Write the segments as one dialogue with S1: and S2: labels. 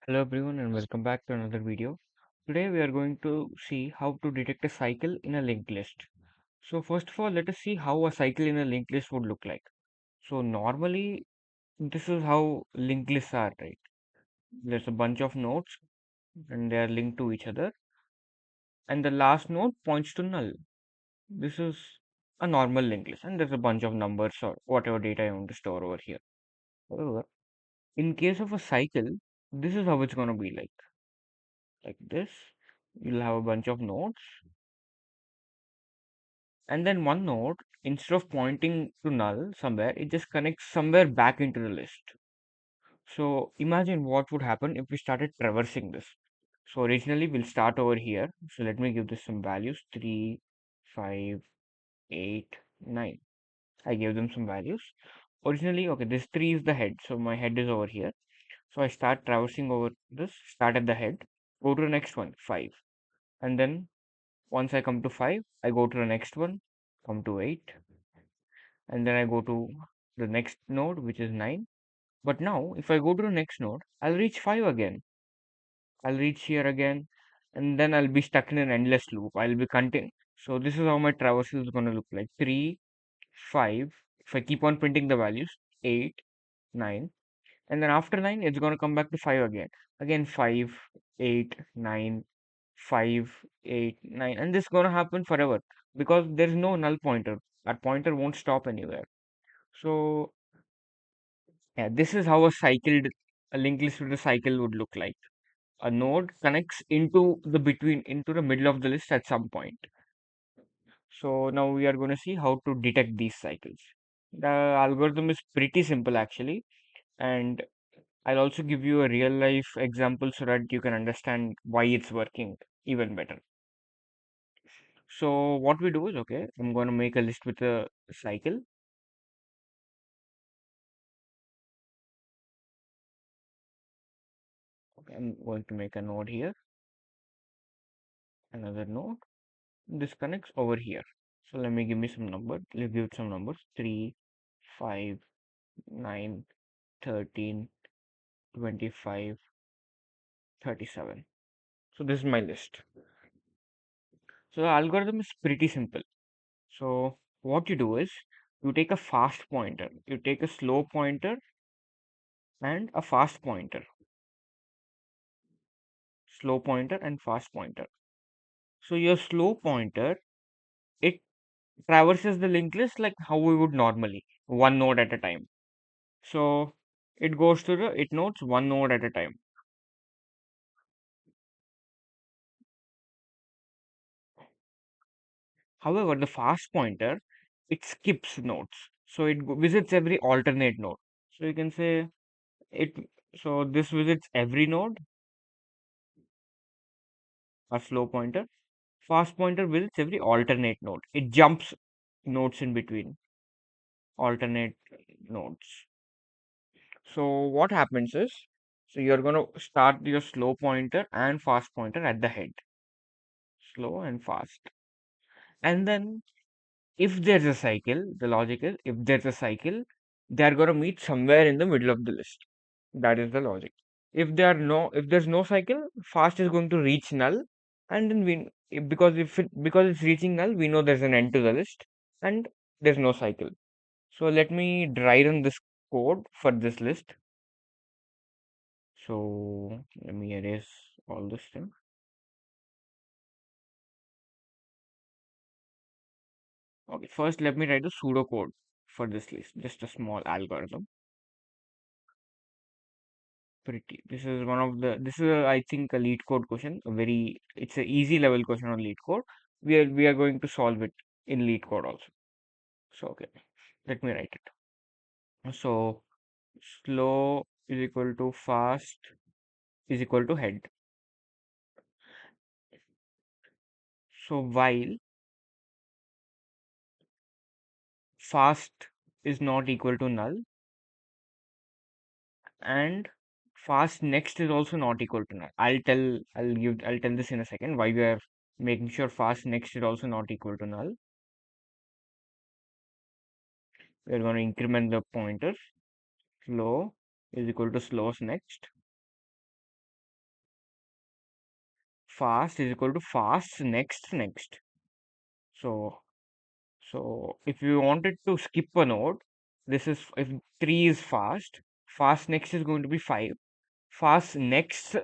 S1: Hello everyone and welcome back to another video. Today we are going to see how to detect a cycle in a linked list. So first of all, let us see how a cycle in a linked list would look like. So normally this is how linked lists are, right? There's a bunch of nodes and they are linked to each other and the last node points to null. This is a normal linked list and there's a bunch of numbers or whatever data you want to store over here. However, in case of a cycle, this is how it's going to be like this. You'll have a bunch of nodes and then one node, instead of pointing to null somewhere, it just connects somewhere back into the list. So imagine what would happen if we started traversing this. So originally we'll start over here. So let me give this some values: 3, 5, 8, 9. I gave them some values. Originally, okay, this 3 is the head. So my head is over here. So I start traversing over this, start at the head, go to the next one, 5. And then once I come to 5, I go to the next one, come to 8, and then I go to the next node, which is 9. But now if I go to the next node, I'll reach 5 again. I'll reach here again, and then I'll be stuck in an endless loop. I'll be continuing. So this is how my traversal is going to look like: 3, 5. If I keep on printing the values, 8, 9, and then after 9 it's going to come back to 5 again 5, 8, 9, 5, 8, 9, and this is going to happen forever because there is no null pointer. That pointer won't stop anywhere. So yeah, this is how a linked list with a cycle would look like. A node connects into the middle of the list at some point. So now we are going to see how to detect these cycles. The algorithm is pretty simple actually, and I'll also give you a real life example so that you can understand why it's working even better. So what we do is, okay, I'm going to make a list with a cycle. Okay, I'm going to make a node here, another node. This connects over here. So let me give me some number. Let's give it some numbers: 3, 5, 9, 13, 25, 37. So this is my list. So the algorithm is pretty simple. So what you do is you take a fast pointer, you take a slow pointer and a fast pointer, slow pointer and fast pointer. So your slow pointer, it traverses the linked list like how we would normally, one node at a time. So it goes to it nodes one node at a time. However, the fast pointer, it skips nodes. So it visits every alternate node. So you can say it, so this visits every node, a slow pointer. Fast pointer visits every alternate node. It jumps nodes in between, alternate nodes. So what happens is, so you're going to start your slow pointer and fast pointer at the head, slow and fast. And then if there's a cycle, the logic is if there's a cycle, they're going to meet somewhere in the middle of the list. That is the logic. If there's no cycle, fast is going to reach null, and then because it's reaching null, we know there's an end to the list, and there's no cycle. So let me dry run this code for this list. So let me erase all this thing. Okay, first let me write the pseudocode for this list, just a small algorithm. Pretty. This is one of the. This is I think a Leetcode question. It's a easy level question on Leetcode. We are going to solve it in Leetcode also. So okay, let me write it. So slow is equal to fast is equal to head. So while fast is not equal to null and fast next is also not equal to null. I'll tell this in a second why we are making sure fast next is also not equal to null. We're going to increment the pointers. Slow is equal to slows next. fast is equal to fast next next. So if you wanted to skip a node, this is if 3 is fast, fast next is going to be 5. Fast next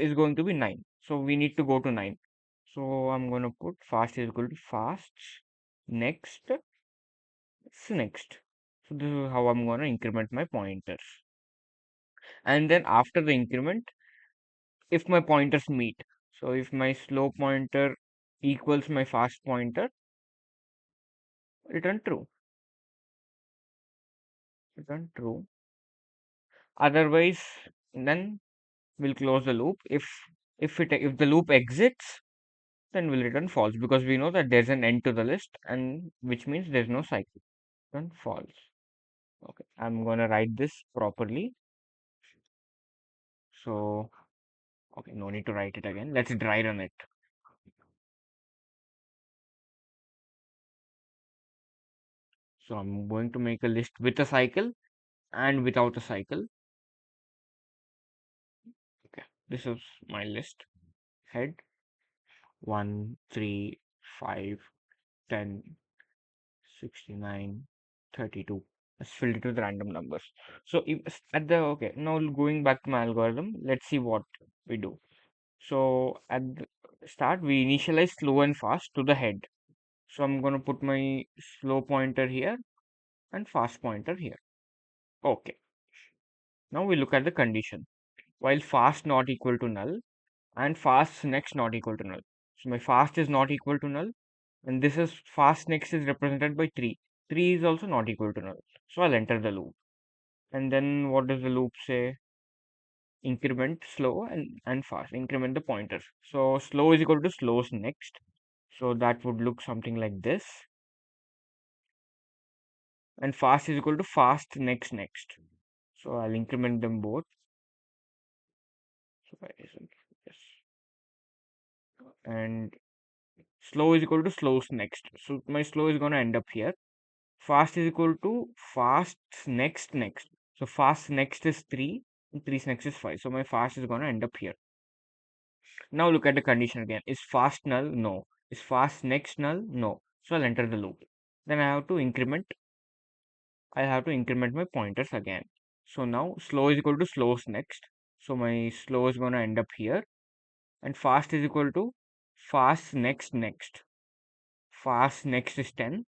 S1: is going to be 9. So we need to go to 9. So I'm going to put fast is equal to fast next next. So this is how I'm going to increment my pointers. And then after the increment, if my pointers meet, so if my slow pointer equals my fast pointer, return true. Return true. Otherwise, then we'll close the loop. If the loop exits, then we'll return false because we know that there's an end to the list, and which means there's no cycle. Return false. Okay, I'm gonna write this properly. So okay, no need to write it again. Let's dry run it. So I'm going to make a list with a cycle and without a cycle. Okay, this is my list. Head 1, 3, 5, 10, 69, 32. Let's fill it with random numbers. So if at the okay, now going back to my algorithm, let's see what we do. So at the start, we initialize slow and fast to the head. So I'm gonna put my slow pointer here and fast pointer here. Okay. Now we look at the condition. While fast not equal to null and fast next not equal to null. So my fast is not equal to null, and this is fast next is represented by 3. 3 is also not equal to null. So I'll enter the loop. And then what does the loop say? Increment slow and fast. Increment the pointers. So slow is equal to slows next. So that would look something like this. And fast is equal to fast next. So I'll increment them both. So why isn't this? And slow is equal to slows next. So my slow is going to end up here. Fast is equal to fast next. So fast next is 3 and 3 next is 5. So my fast is going to end up here. Now look at the condition again. Is fast null? No. Is fast next null? No. So I'll enter the loop. Then I have to increment my pointers again. So now slow is equal to slows next. So my slow is going to end up here. And fast is equal to fast next. Fast next is 10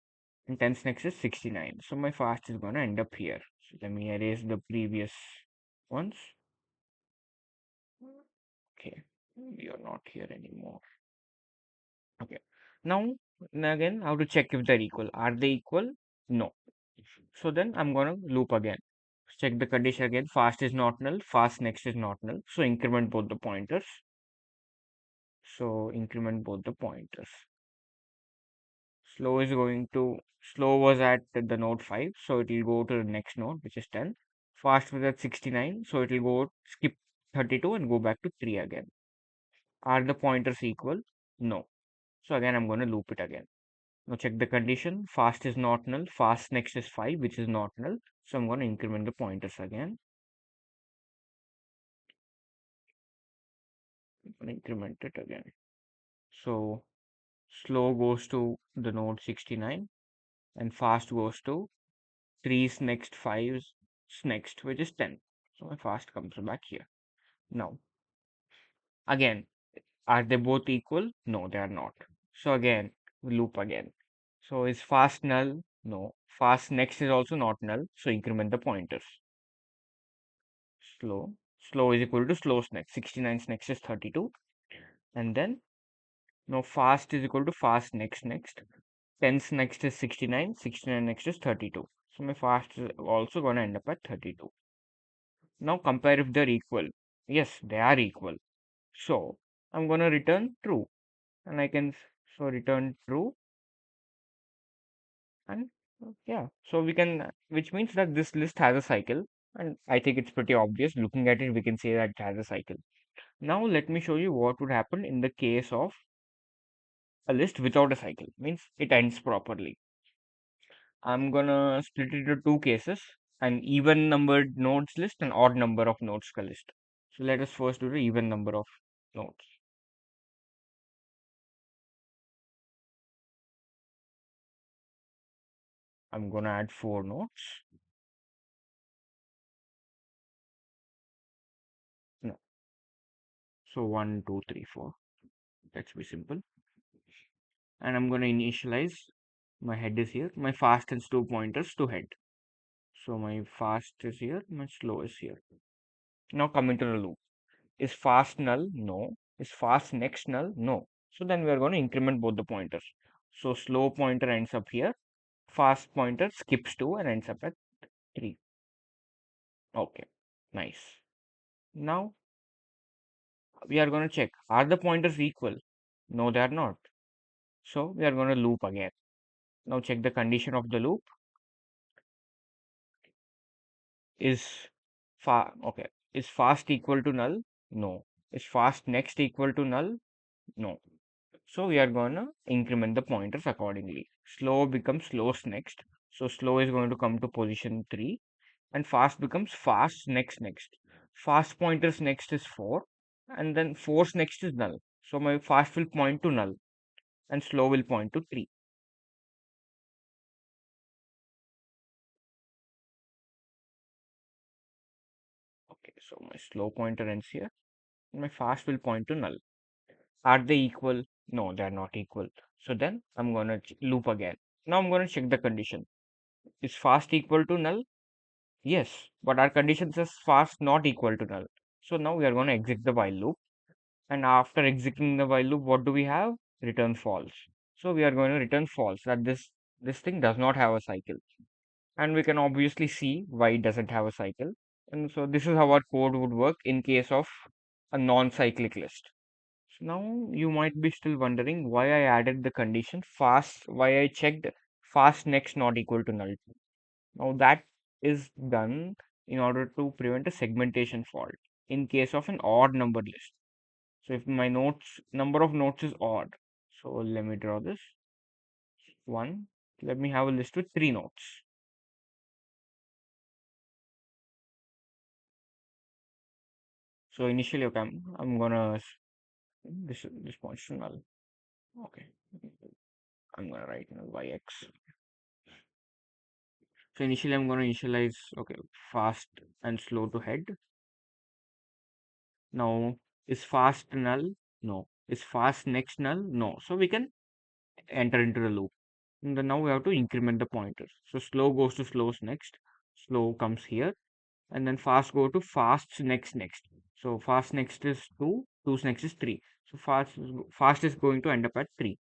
S1: and 10's next is 69. So my fast is going to end up here. So let me erase the previous ones. Okay, you're not here anymore. Okay, now again, how to check if they're equal? Are they equal? No. So then I'm going to loop again. Check the condition again. Fast is not null. Fast next is not null. So increment both the pointers. So increment both the pointers. Slow was at the node 5, so it will go to the next node, which is 10. Fast was at 69, so it will go skip 32 and go back to 3 again. Are the pointers equal? No. So again, I'm going to loop it again. Now check the condition. Fast is not null. Fast next is 5, which is not null. So I'm going to increment the pointers again. I'm going to increment it again. So slow goes to the node 69 and fast goes to 3's next, 5's next, which is 10. So my fast comes back here. Now, again, are they both equal? No, they are not. So again, we loop again. So is fast null? No. Fast next is also not null. So increment the pointers. Slow. Slow is equal to slow next. 69's next is 32. And then, no, fast is equal to fast next. 10's next is 69. 69 next is 32. So my fast is also going to end up at 32. Now compare if they're equal. Yes, they are equal. So I'm going to return true. And I can so return true. And yeah, so we can, which means that this list has a cycle. And I think it's pretty obvious. Looking at it, we can say that it has a cycle. Now let me show you what would happen in the case of a list without a cycle. Means it ends properly. I'm gonna split it into two cases: an even numbered nodes list and odd number of nodes ka list. So let us first do the even number of nodes. I'm gonna add four nodes. No, so one, two, three, four. Let's be simple. And I'm gonna initialize my head is here. My fast and slow pointers to head. So my fast is here, my slow is here. Now come into the loop. Is fast null? No. Is fast next null? No. So then we are going to increment both the pointers. So slow pointer ends up here. Fast pointer skips 2 and ends up at 3. Okay. Nice. Now we are going to check. Are the pointers equal? No, they are not. So we are going to loop again. Now check the condition of the loop. Is okay. Is fast equal to null? No. Is fast next equal to null? No. So we are going to increment the pointers accordingly. Slow becomes slowest next. So slow is going to come to position 3 and fast becomes fast next. Fast pointers next is 4 and then force next is null. So my fast will point to null and slow will point to 3. Okay, so my slow pointer ends here and my fast will point to null. Are they equal? No, they are not equal. So then I'm going to loop again. Now I'm going to check the condition. Is fast equal to null? Yes, but our condition says fast not equal to null. So now we are going to exit the while loop. And after exiting the while loop, what do we have? Return false. So we are going to return false that this thing does not have a cycle. And we can obviously see why it doesn't have a cycle. And so this is how our code would work in case of a non-cyclic list. So now you might be still wondering why I added the condition fast, why I checked fast next not equal to null. Now that is done in order to prevent a segmentation fault in case of an odd number list. So if my nodes number of nodes is odd, so let me draw this one. Let me have a list with three nodes. So initially, okay, I'm gonna this points to null. Okay, I'm gonna write null by x. So initially, I'm gonna initialize okay fast and slow to head. Now is fast null? No. Is fast next null? No. So we can enter into the loop. And then now we have to increment the pointers. So slow goes to slows next. Slow comes here. And then fast go to fast next. So fast next is 2. 2's next is 3. So fast is going to end up at 3.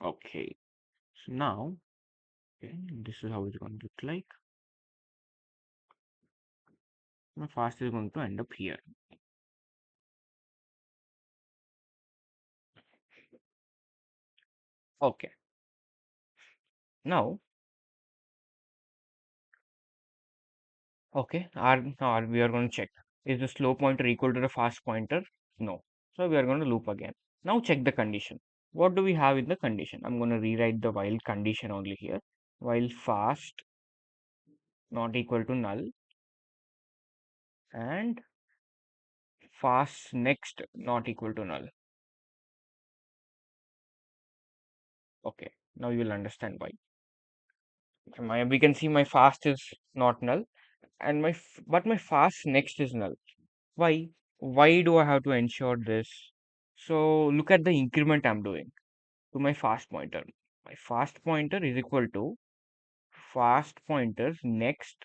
S1: Okay. So now, okay, this is how it's going to look like. My fast is going to end up here. Okay. Now, okay, we are going to check. Is the slow pointer equal to the fast pointer? No. So we are going to loop again. Now check the condition. What do we have in the condition? I'm going to rewrite the while condition only here. While fast not equal to null and fast next not equal to null. Okay, now you will understand why. We can see my fast is not null and but my fast next is null. Why? Why do I have to ensure this? So look at the increment I'm doing to my fast pointer. My fast pointer is equal to fast pointers next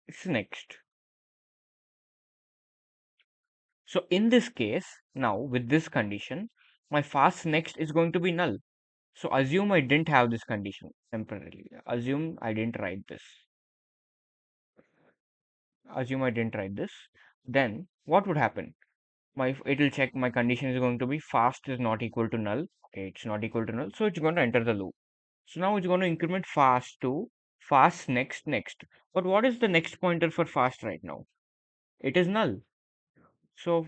S1: is next. So in this case, now with this condition, my fast next is going to be null. So assume I didn't have this condition temporarily. Assume I didn't write this. Assume I didn't write this. Then what would happen? It will check my condition is going to be fast is not equal to null. Okay, it's not equal to null. So it's going to enter the loop. So now it's going to increment fast to fast next. But what is the next pointer for fast right now? It is null. So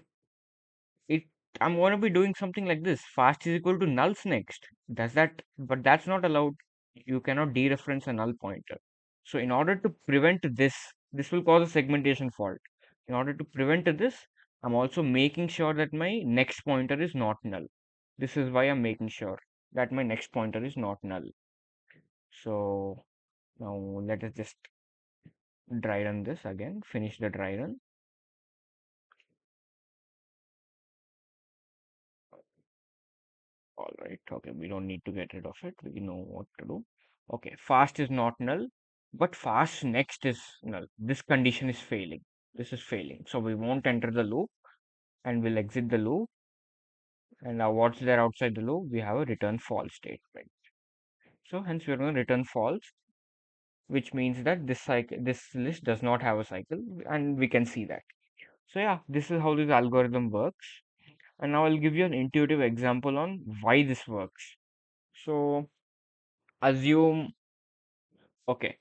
S1: it I'm going to be doing something like this. Fast is equal to nulls next. Does that? But that's not allowed. You cannot dereference a null pointer. So in order to prevent this, this will cause a segmentation fault. In order to prevent this, I'm also making sure that my next pointer is not null. This is why I'm making sure. that my next pointer is not null. So now let us just dry run this again, finish the dry run. All right, okay, we don't need to get rid of it. We know what to do. Okay, fast is not null, but fast next is null. This condition is failing. This is failing. So we won't enter the loop and we'll exit the loop. And now what's there outside the loop? We have a return false statement. So hence we're going to return false, which means that this cycle, this list does not have a cycle, and we can see that. So yeah, this is how this algorithm works. And now I'll give you an intuitive example on why this works. So assume, okay,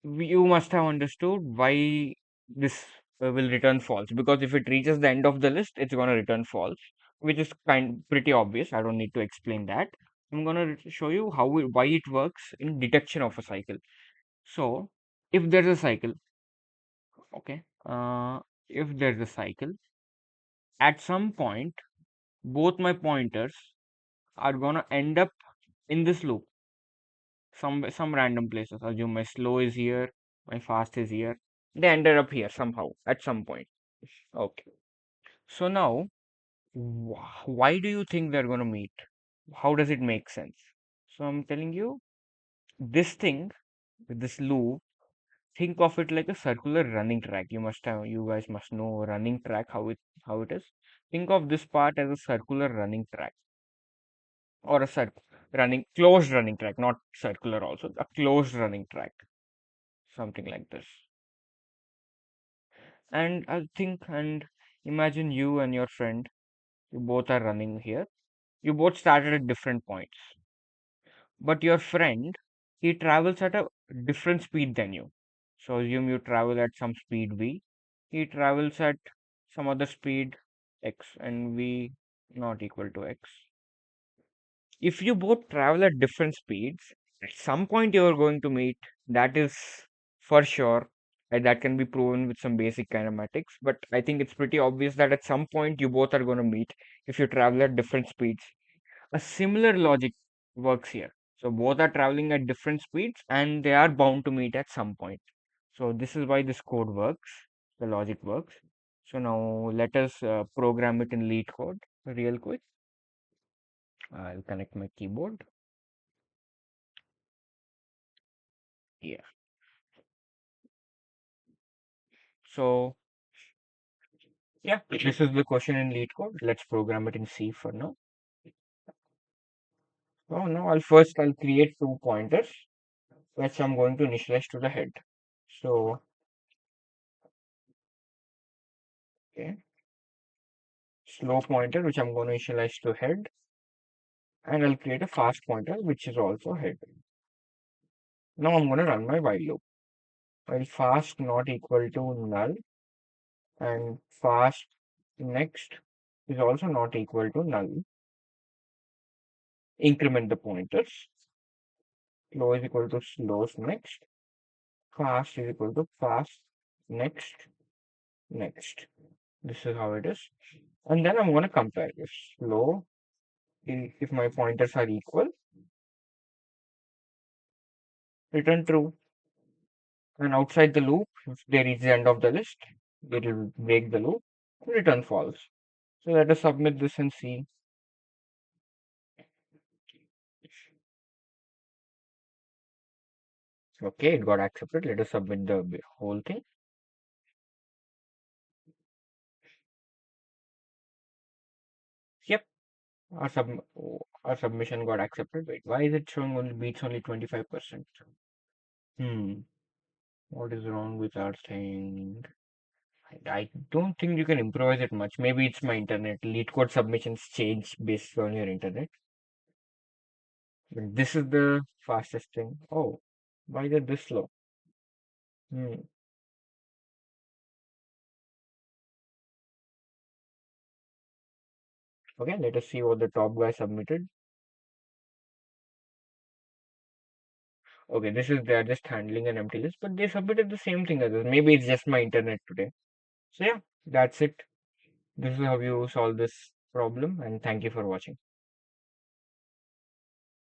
S1: you must have understood why this will return false, because if it reaches the end of the list, it's going to return false, which is pretty obvious. I don't need to explain that. I'm going to show you why it works in detection of a cycle. So if there's a cycle, okay, if there's a cycle, at some point, both my pointers are going to end up in this loop, some random places. Assume my slow is here, my fast is here. They ended up here somehow at some point. Okay. So now, why do you think they're going to meet? How does it make sense? So I'm telling you, this thing, this loop, think of it like a circular running track. You guys must know running track, how it is. Think of this part as a circular running track, or a closed running track, not circular also, a closed running track, something like this. And and imagine you and your friend, you both are running here. You both started at different points, but your friend, he travels at a different speed than you. So assume you travel at some speed v, he travels at some other speed x, and v not equal to x. If you both travel at different speeds, at some point you are going to meet. That is for sure. And that can be proven with some basic kinematics. But I think it's pretty obvious that at some point you both are going to meet if you travel at different speeds. A similar logic works here. So both are traveling at different speeds and they are bound to meet at some point. So this is why this code works. The logic works. So now let us program it in Leetcode real quick. I'll connect my keyboard. Yeah. So yeah, this is the question in Leetcode. Let's program it in C for now. Oh no, I'll create two pointers which I'm going to initialize to the head. So okay, slow pointer which I'm going to initialize to head, and I'll create a fast pointer which is also head. Now I'm going to run my while loop. While fast not equal to null and fast next is also not equal to null. Increment the pointers. Slow is equal to slows next. Fast is equal to fast next next. This is how it is. And then I'm going to compare if slow, if my pointers are equal, return true. And outside the loop, if they reach the end of the list, it will break the loop, return false. So let us submit this and see. Okay, it got accepted. Let us submit the whole thing. Yep, our submission got accepted. Wait, why is it showing only beats only 25%? Hmm, what is wrong with our thing? I don't think you can improvise it much. Maybe it's my internet. Lead code submissions change based on your internet. But this is the fastest thing. Oh, why is it this slow? Hmm. Okay, let us see what the top guy submitted. Okay, this is they're just handling an empty list, but they submitted the same thing as us. Maybe it's just my internet today. So yeah, that's it. This is how you solve this problem, and thank you for watching.